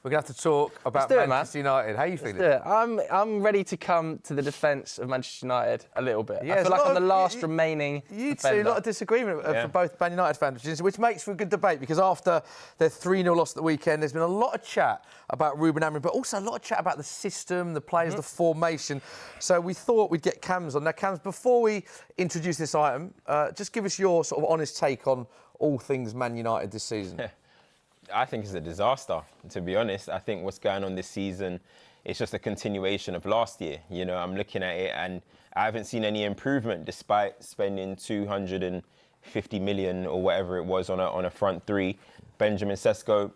We're going to have to talk about Manchester United. How are you feeling? I'm ready to come to the defence of Manchester United a little bit. Yeah, I feel like I'm the last remaining You'd defender. see a lot of disagreement for both Man United fans, which makes for a good debate, because after their 3-0 loss at the weekend, there's been a lot of chat about Ruben Amorim, but also a lot of chat about the system, the players, the formation. So we thought we'd get Cams on. Now, Cams, before we introduce this item, just give us your sort of honest take on all things Man United this season. I think it's a disaster, to be honest. I think what's going on this season is just a continuation of last year. You know, I'm looking at it and I haven't seen any improvement despite spending 250 million or whatever it was on a front three. Benjamin Sesko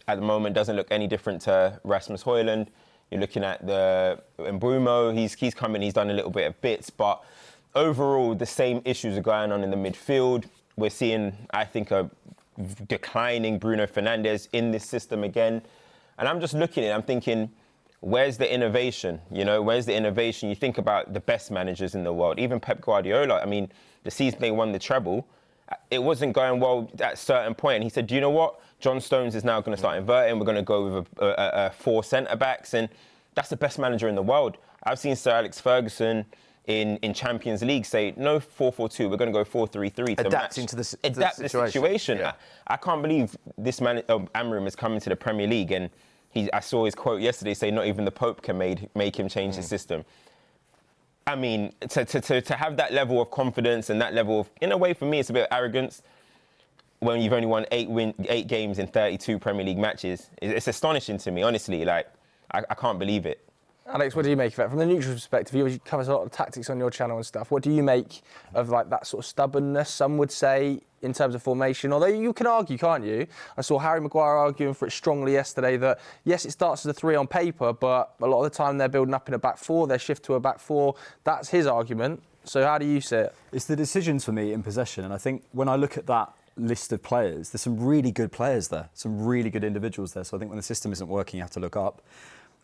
at the moment doesn't look any different to Rasmus Højlund. You're looking at the Mbeumo, he's come in, he's done a little bit of bits, but overall the same issues are going on in the midfield. We're seeing, I think, a declining Bruno Fernandes in this system again. And I'm just looking at it, I'm thinking, where's the innovation? You know, where's the innovation? You think about the best managers in the world, even Pep Guardiola. I mean, the season they won the treble, it wasn't going well at a certain point. And he said, do you know what? John Stones is now going to start inverting. We're going to go with a 4 centre-backs. And that's the best manager in the world. I've seen Sir Alex Ferguson in Champions League say, no 4-4-2, we're going to go 4-3-3 to adapting match. to the situation. Yeah. I can't believe this man, Amorim, is coming to the Premier League, and I saw his quote yesterday say not even the Pope can make him change the system. I mean, to have that level of confidence and that level of, in a way for me, it's a bit of arrogance when you've only won 8 games in 32 Premier League matches. It's astonishing to me, honestly. Like, I can't believe it. Alex, what do you make of it? From the neutral perspective, you cover a lot of tactics on your channel and stuff. What do you make of like that sort of stubbornness, some would say, in terms of formation? Although you can argue, can't you? I saw Harry Maguire arguing for it strongly yesterday that, yes, it starts as a 3 on paper, but a lot of the time they're building up in a back 4, they shift to a back 4. That's his argument. So how do you see it? It's the decisions for me in possession. And I think when I look at that list of players, there's some really good players there, some really good individuals there. So I think when the system isn't working, you have to look up.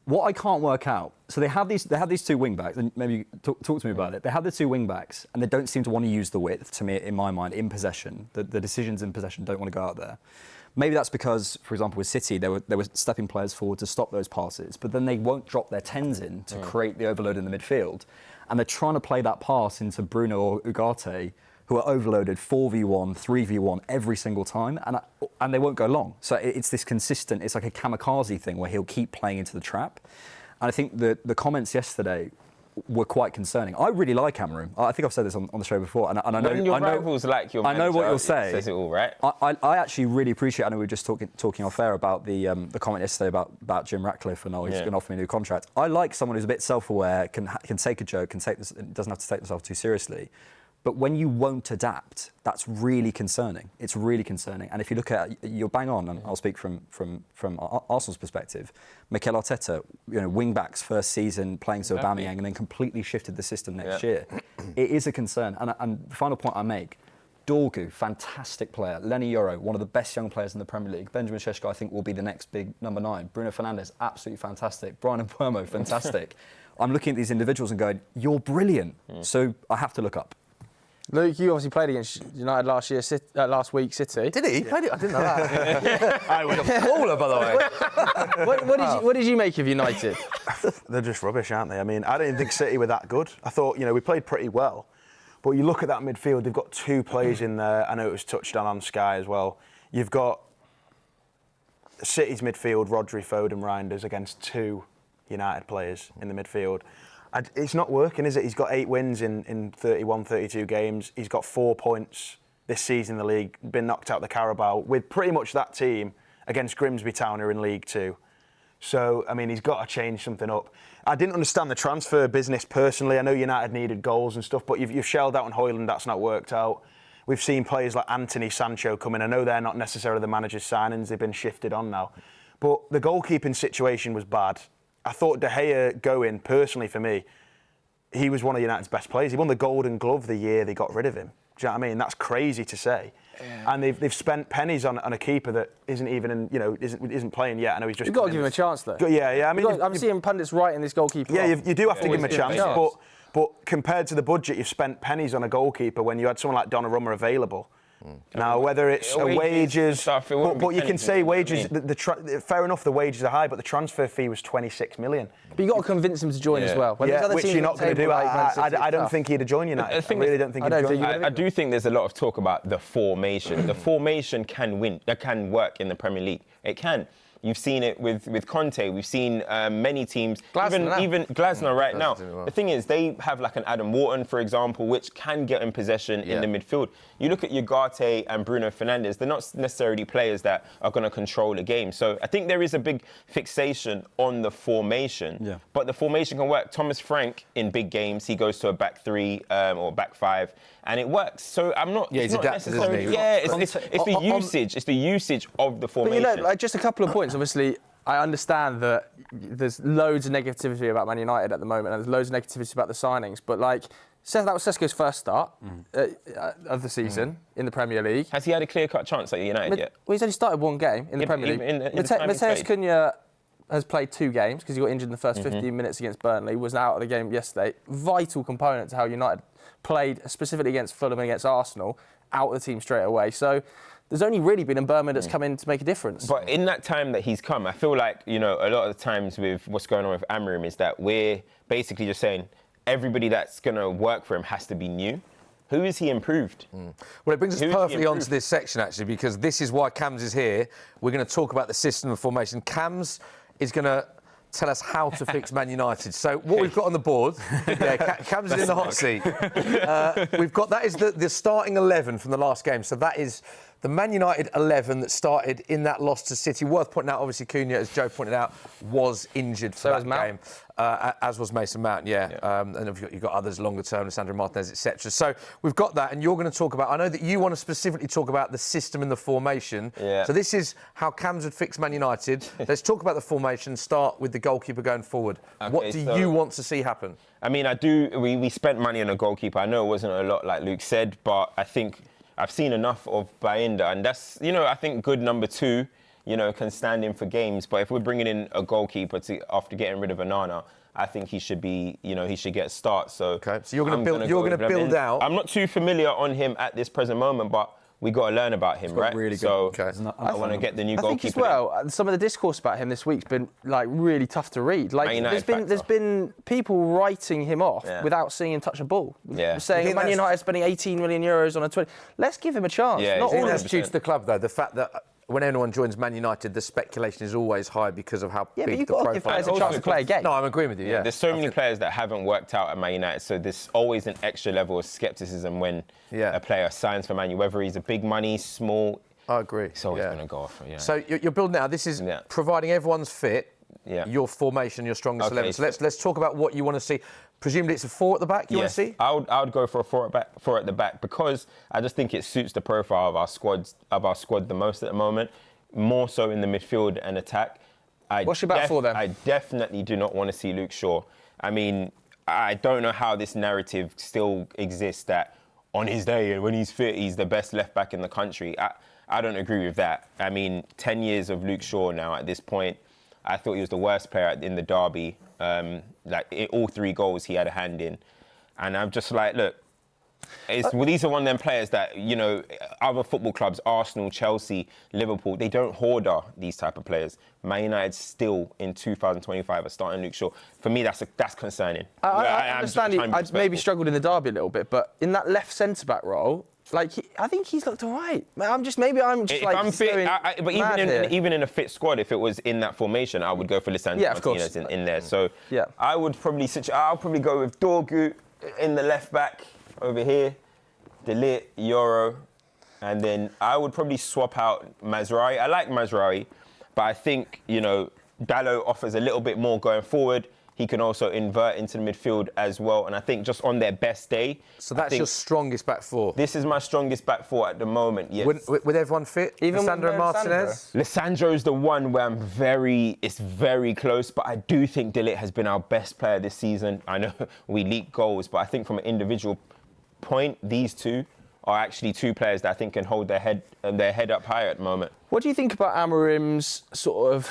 What I can't work out, so they have these 2 wing backs, and maybe talk to me about it. They have the 2 wing backs, and they don't seem to want to use the width. To me, in my mind, in possession, the decisions in possession don't want to go out there. Maybe that's because, for example, with City, they were stepping players forward to stop those passes, but then they won't drop their 10s in to create the overload in the midfield, and they're trying to play that pass into Bruno or Ugarte, who are overloaded 4v1, 3v1 every single time, and they won't go long. So it's this consistent, it's like a kamikaze thing where he'll keep playing into the trap. And I think the comments yesterday were quite concerning. I really like Amorim. I think I've said this on the show before, and I know when your rivals like your manager, I know what you'll say. It says it all, right? I actually really appreciate. I know we were just talking off air about the comment yesterday about Jim Ratcliffe and he's going to offer me a new contract. I like someone who's a bit self-aware, can take a joke, doesn't have to take themselves too seriously. But when you won't adapt, that's really concerning. It's really concerning. And if you look at, you're bang on, and I'll speak from Arsenal's perspective. Mikel Arteta, wing backs first season playing to Aubameyang, and then completely shifted the system next year. It is a concern. And the final point I make, Dorgu, fantastic player. Lenny Yoro, one of the best young players in the Premier League. Benjamin Sesko, I think, will be the next big number 9. Bruno Fernandes, absolutely fantastic. Brian Mbeumo, fantastic. I'm looking at these individuals and going, you're brilliant. So I have to look up. Luke, you obviously played against United last week, City. Did he? He played it? I didn't know that. I was a baller, by the way. What did you make of United? They're just rubbish, aren't they? I mean, I didn't think City were that good. I thought, we played pretty well. But you look at that midfield, they've got 2 players in there. I know it was touched on Sky as well. You've got City's midfield, Rodri, Foden, Reinders, against 2 United players in the midfield. It's not working, is it? He's got 8 wins in 31, 32 games. He's got 4 points this season in the league, been knocked out the Carabao with pretty much that team against Grimsby Town, who are in League 2. So, I mean, he's got to change something up. I didn't understand the transfer business personally. I know United needed goals and stuff, but you've shelled out on Højlund, that's not worked out. We've seen players like Anthony, Sancho come in. I know they're not necessarily the manager's signings, they've been shifted on now. But the goalkeeping situation was bad. I thought De Gea going, personally for me, he was one of United's best players. He won the Golden Glove the year they got rid of him. Do you know what I mean? That's crazy to say. Yeah. And they've spent pennies on a keeper that isn't even isn't playing yet. I know he's just. You've got to give him a chance though. Yeah. I mean, I'm seeing pundits writing this goalkeeper. Yeah, off. you do have to give him a chance. But compared to the budget, you've spent pennies on a goalkeeper when you had someone like Donnarumma available. Now, whether it's wages, stuff, but you can say wages. I Fair enough, the wages are high, but the transfer fee was 26 million. But you got to convince him to join as well. When there's other which teams you're not going to do. I don't think he'd have joined United. I really don't think he'd have joined. I do think there's a lot of talk about the formation. The formation can work in the Premier League. It can. You've seen it with Conte. We've seen many teams, even Glasner right now. The thing is, they have like an Adam Wharton, for example, which can get in possession in the midfield. You look at Ugarte and Bruno Fernandes, they're not necessarily players that are going to control the game. So I think there is a big fixation on the formation, but the formation can work. Thomas Frank, in big games, he goes to a back three or back five, and it works. So I'm not. Yeah, he's adapted, isn't he? Yeah, it's the usage. It's the usage of the formation. But you know, like, just a couple of points. Obviously, I understand that there's loads of negativity about Man United at the moment, and there's loads of negativity about the signings. But like, that was Sesko's first start of the season in the Premier League. Has he had a clear-cut chance at United yet? Well, he's only started one game in the Premier League. Mateus Cunha has played 2 games because he got injured in the first 15 minutes against Burnley, was out of the game yesterday. Vital component to how United played, specifically against Fulham and against Arsenal, out of the team straight away. So there's only really been Mbeumo that's come in to make a difference. But in that time that he's come, I feel like, you know, a lot of the times with what's going on with Amorim is that we're basically just saying everybody that's going to work for him has to be new. Who has he improved? Well, it brings us perfectly onto this section, actually, because this is why Cams is here. We're going to talk about the system of formation. Cams is going to tell us how to fix Man United. So what we've got on the board, Cams is in the hot seat. We've got, that is the starting 11 from the last game. So that is the Man United 11 that started in that loss to City. Worth pointing out, obviously, Cunha, as Joe pointed out, was injured for that game. As was Mason Mount, and you've got others longer term, Lisandro Martinez, etc. So we've got that, and you're going to talk about, I know that you want to specifically talk about the system and the formation. Yeah. So this is how Cams would fix Man United. Let's talk about the formation, start with the goalkeeper going forward. Okay, what do you want to see happen? I mean, we spent money on a goalkeeper. I know it wasn't a lot, like Luke said, but I think I've seen enough of Bayinda, and that's, you know, I think good number 2, you know, can stand in for games. But if we're bringing in a goalkeeper after getting rid of Onana, I think he should be, you know, he should get a start. So you're going to build out. I'm not too familiar on him at this present moment, but we got to learn about him, right? Really good. So I want to get the new goalkeeper. I think as well, some of the discourse about him this week's been like really tough to read. Like there's been people writing him off without seeing him touch a ball. Saying Man United spending 18 million euros on a 20. Let's give him a chance. Yeah, not all that's due to the club though. The fact that when anyone joins Man United, the speculation is always high because of how big the profile is. Give players a chance to play a game. No, I'm agreeing with you. Yeah, there's so many players that haven't worked out at Man United, so there's always an extra level of scepticism when a player signs for Man United, whether he's a big money, small. I agree. It's always going to go off. Yeah. So you're building now. This is providing everyone's fit. Your formation, your strongest 11. So let's talk about what you want to see. Presumably it's a 4 at the back you want to see? I would go for a 4 at the back because I just think it suits the profile of our squad the most at the moment. More so in the midfield and attack. What's your back 4 then? I definitely do not want to see Luke Shaw. I mean, I don't know how this narrative still exists that on his day and when he's fit, he's the best left back in the country. I don't agree with that. I mean, 10 years of Luke Shaw now at this point. I thought he was the worst player in the derby. All 3 goals he had a hand in. And I'm just like, look, these are one of them players that, you know, other football clubs, Arsenal, Chelsea, Liverpool, they don't hoard these type of players. Man United still in 2025 are starting Luke Shaw. For me, that's concerning. I understand I'd maybe struggled in the derby a little bit, but in that left centre-back role, like, I think he's looked all right. I'm just fit, but even in a fit squad, if it was in that formation, I would go for Lisandro Martinez in there. So I'll probably go with Dorgu in the left back over here, De Ligt, Euro, and then I would probably swap out Mazraoui. I like Mazraoui, but I think, you know, Dalot offers a little bit more going forward. He can also invert into the midfield as well. And I think just on their best day... So that's your strongest back 4? This is my strongest back 4 at the moment, yes. With everyone fit? Even Lisandro Martinez? Lisandro's the one where it's very close, but I do think De Ligt has been our best player this season. I know we leak goals, but I think from an individual point, these 2 are actually 2 players that I think can hold their head up higher at the moment. What do you think about Amorim's sort of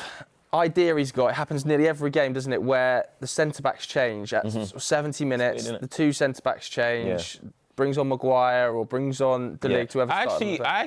idea he's got? It happens nearly every game, doesn't it, where the centre-backs change at 70 minutes, the 2 centre-backs change. brings on Maguire or brings on De Ligt, whoever started. I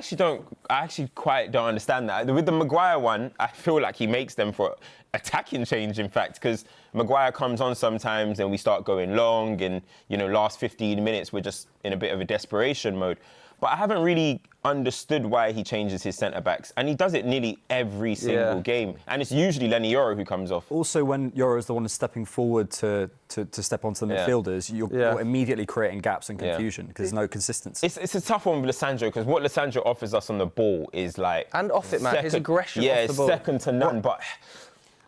actually quite don't understand that. With the Maguire one, I feel like he makes them for attacking change, in fact, because Maguire comes on sometimes and we start going long and, last 15 minutes we're just in a bit of a desperation mode. But I haven't really understood why he changes his centre-backs. And he does it nearly every single game. And it's usually Lenny Yoro who comes off. Also, when Yoro is the one stepping forward to step onto the midfielders, you're immediately creating gaps and confusion because there's no consistency. It's a tough one with Lissandro because what Lissandro offers us on the ball is like... And off it, man. His aggression off the ball. Yeah, second to none, but...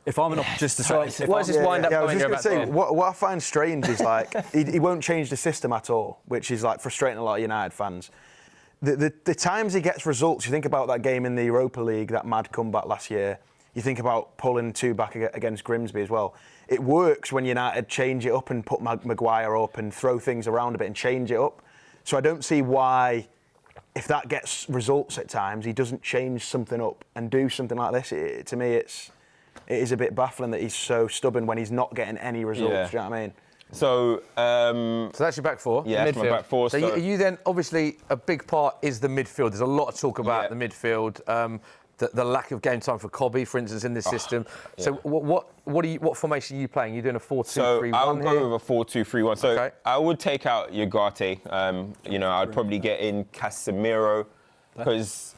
If I'm an just to what is this wind-up I was going just going to say, to what I find strange is like he won't change the system at all, which is like frustrating a lot of United fans. The times he gets results, you think about that game in the Europa League, that mad comeback last year. You think about pulling 2 back against Grimsby as well. It works when United change it up and put Maguire up and throw things around a bit and change it up. So I don't see why, if that gets results at times, he doesn't change something up and do something like this. To me, it is a bit baffling that he's so stubborn when he's not getting any results. Do you know what I mean? So that's your back four? Yeah, that's my back four. So you then, obviously, a big part is the midfield. There's a lot of talk about the midfield, the lack of game time for Cobby, for instance, in this system. So what formation are you playing? You're doing a 4-2-3-1 So I'll go with a 4-2-3-1. So I would take out Ugarte. I'd probably get in Casemiro because,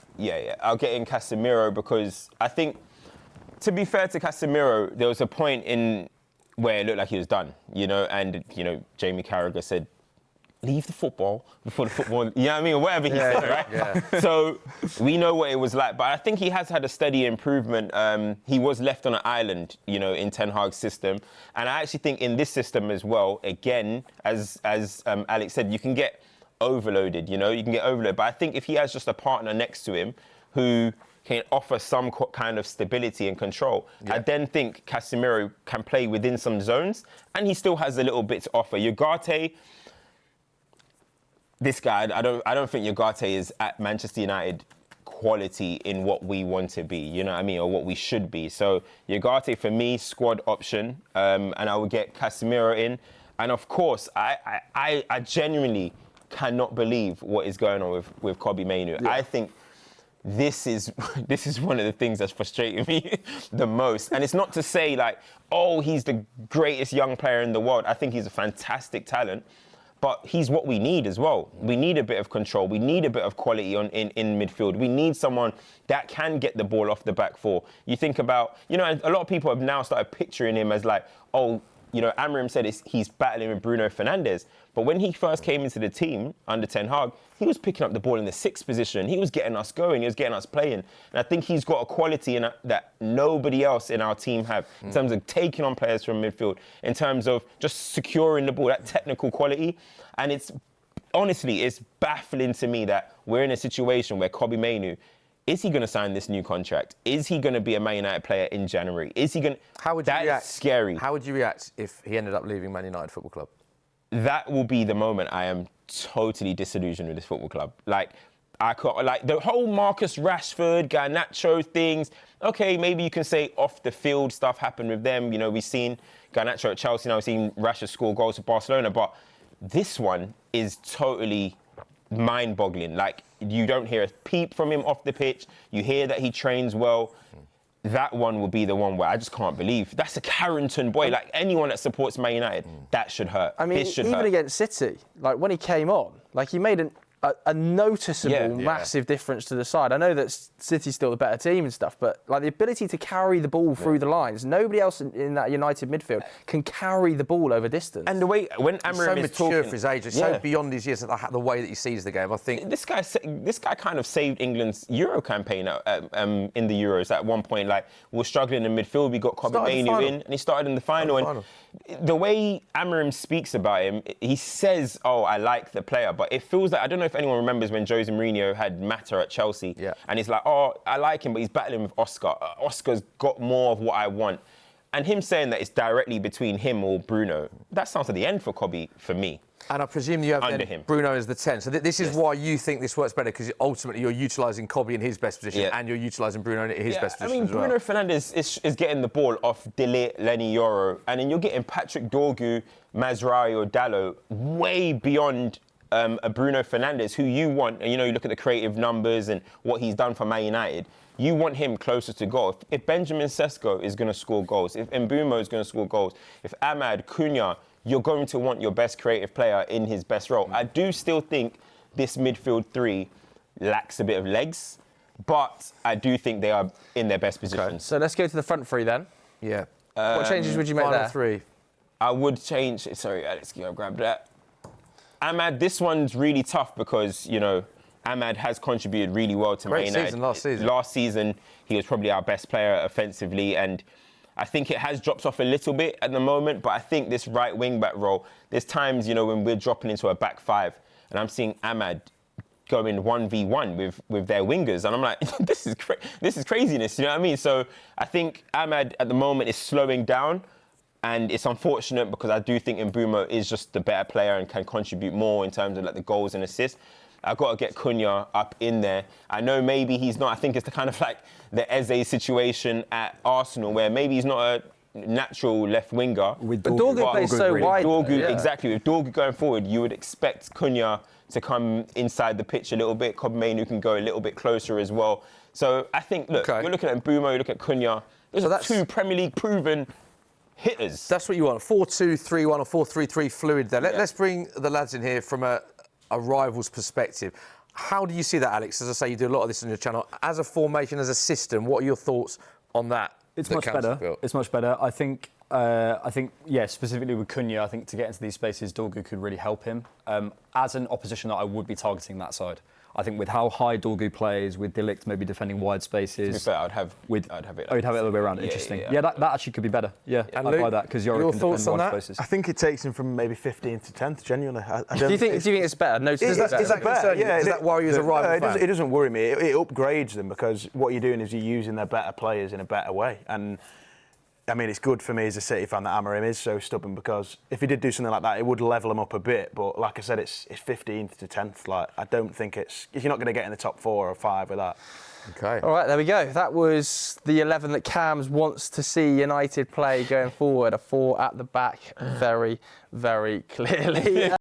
I'll get in Casemiro because I think, to be fair to Casemiro, there was a point in where it looked like he was done, and, Jamie Carragher said, leave the football before the football, you know what I mean, or whatever he said, right? Yeah. So we know what it was like, but I think he has had a steady improvement. He was left on an island, in Ten Hag's system, and I actually think in this system as well, again, as Alex said, you can get overloaded, you can get overloaded, but I think if he has just a partner next to him who can offer some kind of stability and control. I then think Casemiro can play within some zones, and he still has a little bit to offer. Ugarte, this guy, I don't think Ugarte is at Manchester United quality in what we want to be, you know what I mean, or what we should be. So Ugarte, for me, squad option, and I would get Casemiro in. And of course, I genuinely cannot believe what is going on with Kobbie Mainoo. I think this is one of the things that's frustrating me the most. And it's not to say like, oh, he's the greatest young player in the world. I think he's a fantastic talent, but he's what we need as well. We need a bit of control. We need a bit of quality in midfield. We need someone that can get the ball off the back four. You think about, a lot of people have now started picturing him as like, oh, Amorim said he's battling with Bruno Fernandes. But when he first came into the team under Ten Hag, he was picking up the ball in the 6th position. He was getting us going. He was getting us playing. And I think he's got a quality that nobody else in our team have in terms of taking on players from midfield, in terms of just securing the ball, that technical quality. And it's baffling to me that we're in a situation where Kobbie Mainoo, is he going to sign this new contract? Is he going to be a Man United player in January? Is he going to... That's scary. How would you react if he ended up leaving Man United Football Club? That will be the moment I am totally disillusioned with this football club. Like the whole Marcus Rashford, Garnacho things. Okay, maybe you can say off the field stuff happened with them. We've seen Garnacho at Chelsea, now we've seen Rashford score goals for Barcelona. But this one is totally mind-boggling. Like, you don't hear a peep from him off the pitch. You hear that he trains well. That one will be the one where I just can't believe. That's a Carrington boy. Like, anyone that supports Man United, that should hurt. I mean, even against City, like, when he came on, like, he made a noticeable, massive difference to the side. I know that City's still the better team and stuff, but like the ability to carry the ball through the lines, nobody else in that United midfield can carry the ball over distance. And the way when Amorim is so mature for his age, it's so beyond his years, the way that he sees the game. I think this guy kind of saved England's Euro campaign in the Euros at one point. Like, we were struggling in midfield, we got Kobbie Mainoo in, and he started in the final. The way Amorim speaks about him, he says, oh, I like the player, but it feels like, I don't know if anyone remembers when Jose Mourinho had Mata at Chelsea, and he's like, oh, I like him, but he's battling with Oscar. Oscar's got more of what I want. And him saying that it's directly between him or Bruno, that sounds like the end for Kobbie, for me. And I presume you have Bruno as the 10. So this is why you think this works better, because ultimately you're utilising Kobbie in his best position and you're utilising Bruno in his best position as well. Bruno Fernandes is getting the ball off De Ligt, Lenny Yoro, and then you're getting Patrick Dorgu, Mazraoui or Dalot way beyond a Bruno Fernandes, who you want, and you know, you look at the creative numbers and what he's done for Man United, you want him closer to goal. If Benjamin Sesko is going to score goals, if Mbeumo is going to score goals, if Amad, Cunha, you're going to want your best creative player in his best role. I do still think this midfield three lacks a bit of legs, but I do think they are in their best position. Okay. So let's go to the front three then. Yeah. What changes would you make Final there? three. I would change. Sorry, Alex, can you grab that? Amad, this one's really tough because, you know, Amad has contributed really well to Man United. Season last season. Last season, he was probably our best player offensively, and I think it has dropped off a little bit at the moment, but I think this right wing-back role, there's times, you know, when we're dropping into a back five, and I'm seeing Amad going 1v1 with their wingers, and I'm like, this is craziness, you know what I mean? So I think Amad at the moment is slowing down, and it's unfortunate because I do think Mbeumo is just the better player and can contribute more in terms of like the goals and assists. I've got to get Cunha up in there. I know maybe he's not, I think it's the kind of like the Eze situation at Arsenal where maybe he's not a natural left winger. But Dorgu plays so wide. Dorgu, exactly. With Dorgu going forward, you would expect Cunha to come inside the pitch a little bit. Kobe Mainoo can go a little bit closer as well. So I think, look, you're looking at Mbeumo, you're looking at Cunha. Those are two Premier League proven hitters. That's what you want. 4-2-3-1 or 4-3-3 fluid there. Let's bring the lads in here from a rival's perspective. How do you see that, Alex? As I say, you do a lot of this on your channel. As a formation, as a system, what are your thoughts on that? It's much better. It's much better. I think, yeah, specifically with Cunha, I think to get into these spaces, Dorgu could really help him. As an opposition, I would be targeting that side. I think with how high Dorgu plays, with De Ligt maybe defending wide spaces. To be fair, I'd have it. Oh, you'd have it the other way around. Interesting. Yeah, that actually could be better. Yeah, I'd buy that because Yorick can defend wide spaces. I think it takes him from maybe 15th to 10th. Genuinely, do you think it's better? No, is that better? Yeah, does that worry you as a rival fan? It doesn't worry me. It upgrades them because what you're doing is you're using their better players in a better way. And I mean, it's good for me as a City fan that Amorim is so stubborn because if he did do something like that, it would level him up a bit. But like I said, it's 15th to 10th. Like I don't think you're not going to get in the top 4 or 5 with that. Okay. All right, there we go. That was the 11 that Cams wants to see United play going forward. A 4 at the back, very, very clearly.